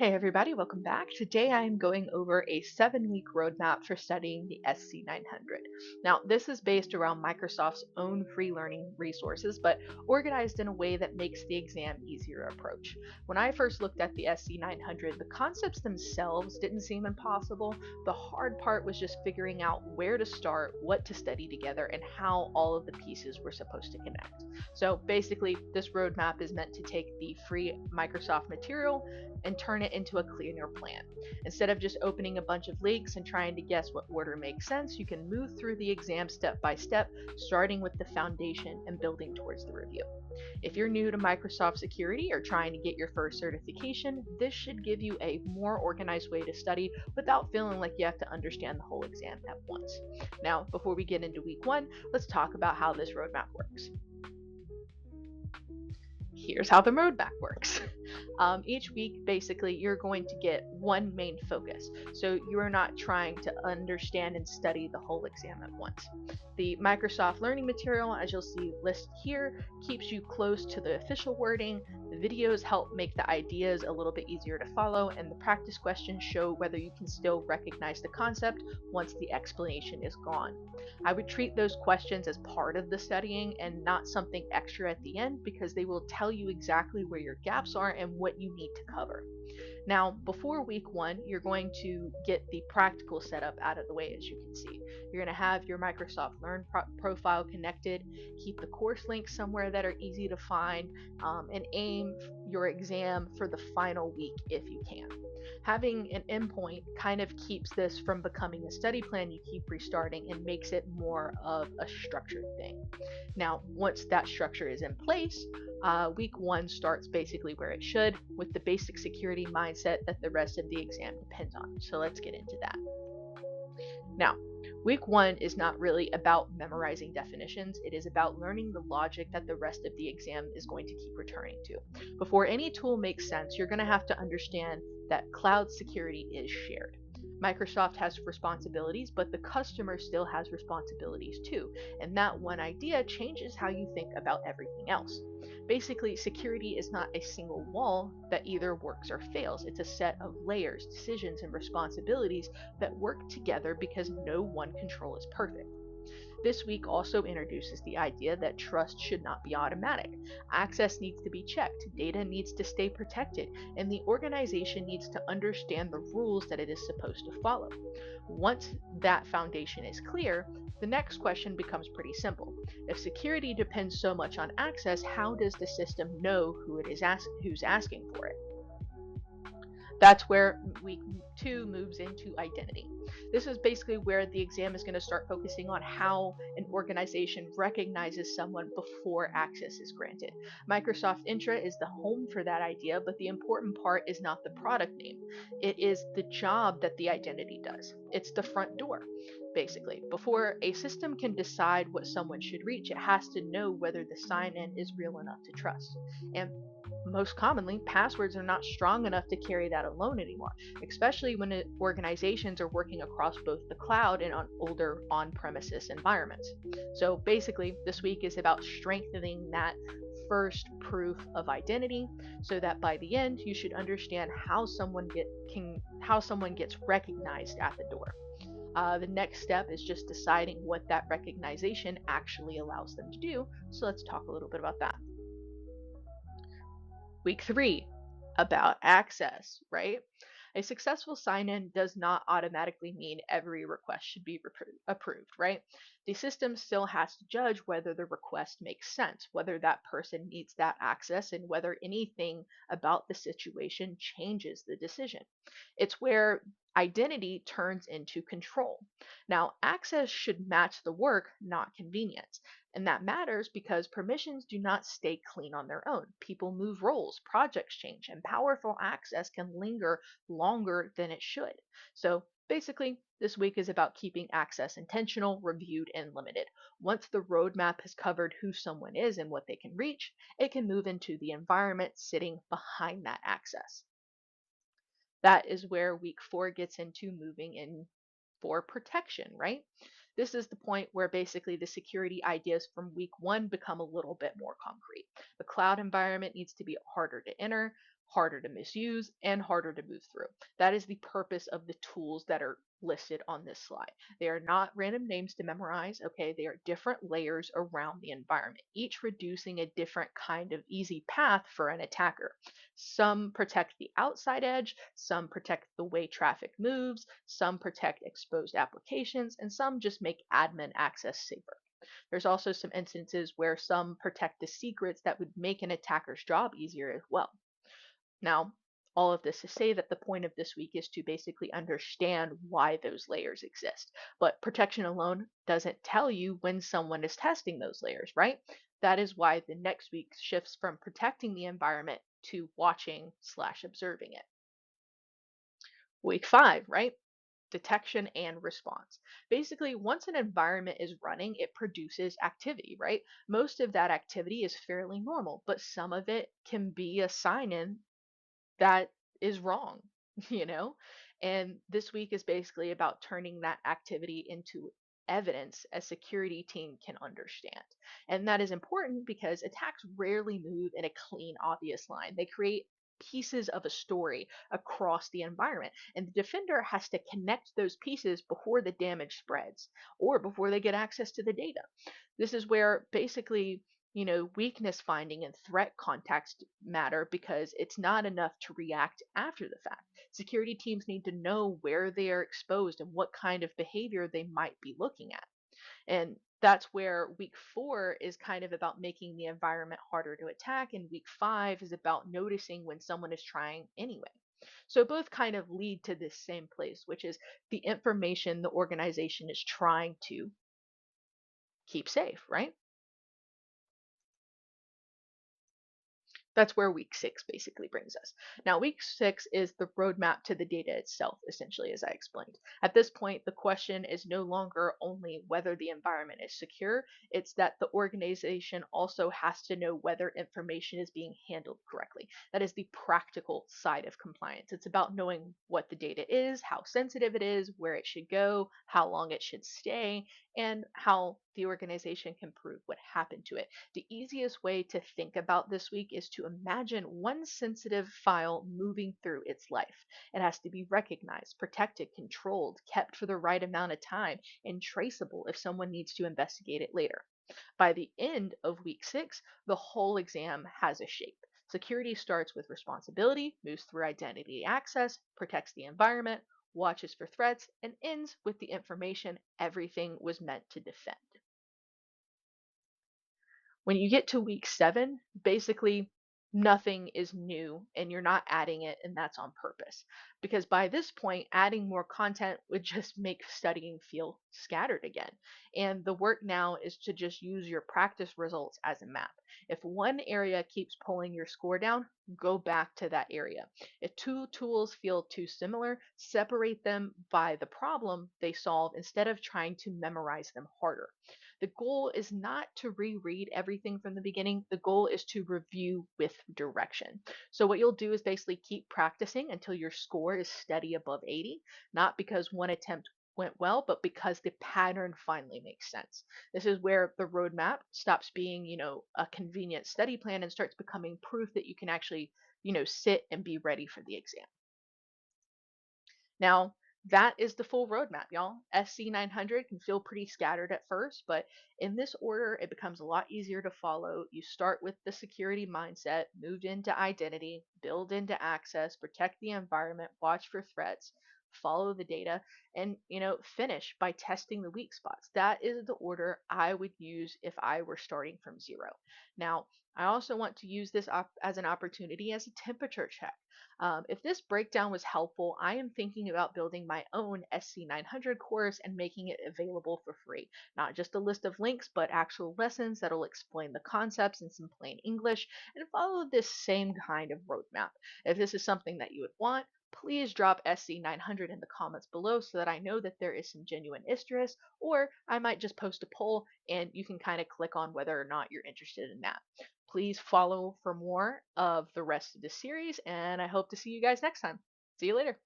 Hey everybody, welcome back. Today I am going over a 7-week roadmap for studying the SC-900. Now, this is based around Microsoft's own free learning resources, but organized in a way that makes the exam easier to approach. When I first looked at the SC-900, the concepts themselves didn't seem impossible. The hard part was just figuring out where to start, what to study together, and how all of the pieces were supposed to connect. So basically, this roadmap is meant to take the free Microsoft material and turn it into a cleaner plan. Instead of just opening a bunch of links and trying to guess what order makes sense, you can move through the exam step by step, starting with the foundation and building towards the review. If you're new to Microsoft Security or trying to get your first certification, this should give you a more organized way to study without feeling like you have to understand the whole exam at once. Now, before we get into week one, let's talk about how this roadmap works. Here's how the roadmap works. Each week, basically, you're going to get one main focus. So you are not trying to understand and study the whole exam at once. The Microsoft learning material, as you'll see listed here, keeps you close to the official wording. The videos help make the ideas a little bit easier to follow, and the practice questions show whether you can still recognize the concept once the explanation is gone. I would treat those questions as part of the studying and not something extra at the end because they will tell you exactly where your gaps are and what you need to cover. Now, before week one, you're going to get the practical setup out of the way, as you can see. You're going to have your Microsoft Learn profile connected, keep the course links somewhere that are easy to find, and aim your exam for the final week if you can. Having an endpoint kind of keeps this from becoming a study plan you keep restarting and makes it more of a structured thing. Now, once that structure is in place, week one starts basically where it should, with the basic security mindset that the rest of the exam depends on. So let's get into that. Now, week one is not really about memorizing definitions, it is about learning the logic that the rest of the exam is going to keep returning to. Before any tool makes sense, you're going to have to understand that cloud security is shared. Microsoft has responsibilities, but the customer still has responsibilities too. And that one idea changes how you think about everything else. Basically, security is not a single wall that either works or fails. It's a set of layers, decisions, and responsibilities that work together because no one control is perfect. This week also introduces the idea that trust should not be automatic. Access needs to be checked, data needs to stay protected, and the organization needs to understand the rules that it is supposed to follow. Once that foundation is clear, the next question becomes pretty simple. If security depends so much on access, how does the system know who's asking for it? That's where week two moves into identity. This is basically where the exam is going to start focusing on how an organization recognizes someone before access is granted. Microsoft Entra is the home for that idea, but the important part is not the product name. It is the job that the identity does. It's the front door. Basically, before a system can decide what someone should reach, it has to know whether the sign in is real enough to trust. And most commonly, passwords are not strong enough to carry that alone anymore, especially when organizations are working across both the cloud and on older on premises environments. So basically, this week is about strengthening that first proof of identity so that by the end you should understand how someone gets recognized at the door. The next step is just deciding what that recognition actually allows them to do. So let's talk a little bit about that. Week three, about access, right? A successful sign in does not automatically mean every request should be approved, right? The system still has to judge whether the request makes sense, whether that person needs that access, and whether anything about the situation changes the decision. It's where identity turns into control. Now, access should match the work, not convenience. And that matters because permissions do not stay clean on their own. People move roles, projects change, and powerful access can linger longer than it should. So basically, this week is about keeping access intentional, reviewed, and limited. Once the roadmap has covered who someone is and what they can reach, it can move into the environment sitting behind that access. That is where week four gets into moving in for protection, right? This is the point where basically the security ideas from week one become a little bit more concrete. The cloud environment needs to be harder to enter. harder to misuse, and harder to move through. That is the purpose of the tools that are listed on this slide. They are not random names to memorize, okay? They are different layers around the environment, each reducing a different kind of easy path for an attacker. Some protect the outside edge, some protect the way traffic moves, some protect exposed applications, and some just make admin access safer. There's also some instances where some protect the secrets that would make an attacker's job easier as well. Now, all of this to say that the point of this week is to basically understand why those layers exist. But protection alone doesn't tell you when someone is testing those layers, right? That is why the next week shifts from protecting the environment to watching slash observing it. Week 5, right? Detection and response. Basically, once an environment is running, it produces activity, right? Most of that activity is fairly normal, but some of it can be a sign in that is wrong, you know? And this week is basically about turning that activity into evidence a security team can understand. And that is important because attacks rarely move in a clean, obvious line. They create pieces of a story across the environment. And the defender has to connect those pieces before the damage spreads or before they get access to the data. This is where basically weakness finding and threat context matter because it's not enough to react after the fact. Security teams need to know where they are exposed and what kind of behavior they might be looking at. And that's where week 4 is kind of about making the environment harder to attack, and week 5 is about noticing when someone is trying anyway. So both kind of lead to this same place, which is the information the organization is trying to keep safe, right? That's where week 6 basically brings us. Now, week 6 is the roadmap to the data itself, essentially, as I explained. At this point, the question is no longer only whether the environment is secure, it's that the organization also has to know whether information is being handled correctly. That is the practical side of compliance. It's about knowing what the data is, how sensitive it is, where it should go, how long it should stay, and how the organization can prove what happened to it. The easiest way to think about this week is to imagine one sensitive file moving through its life. It has to be recognized, protected, controlled, kept for the right amount of time, and traceable if someone needs to investigate it later. By the end of week 6, the whole exam has a shape. Security starts with responsibility, moves through identity access, protects the environment, watches for threats, and ends with the information everything was meant to defend. When you get to week 7, basically nothing is new and you're not adding it, and that's on purpose. Because by this point, adding more content would just make studying feel scattered again. And the work now is to just use your practice results as a map. If one area keeps pulling your score down, go back to that area. If two tools feel too similar, separate them by the problem they solve instead of trying to memorize them harder. The goal is not to reread everything from the beginning. The goal is to review with direction. So, what you'll do is basically keep practicing until your score is steady above 80, not because one attempt went well, but because the pattern finally makes sense. This is where the roadmap stops being, a convenient study plan and starts becoming proof that you can actually, sit and be ready for the exam. Now, that is the full roadmap, y'all. SC-900 can feel pretty scattered at first, but in this order, it becomes a lot easier to follow. You start with the security mindset, move into identity, build into access, protect the environment, watch for threats, follow the data, and finish by testing the weak spots. That is the order I would use if I were starting from zero. Now, I also want to use this as an opportunity as a temperature check. If this breakdown was helpful, I am thinking about building my own SC-900 course and making it available for free. Not just a list of links, but actual lessons that'll explain the concepts in some plain English and follow this same kind of roadmap. If this is something that you would want, please drop SC-900 in the comments below so that I know that there is some genuine interest, or I might just post a poll and you can kind of click on whether or not you're interested in that. Please follow for more of the rest of the series, and I hope to see you guys next time. See you later.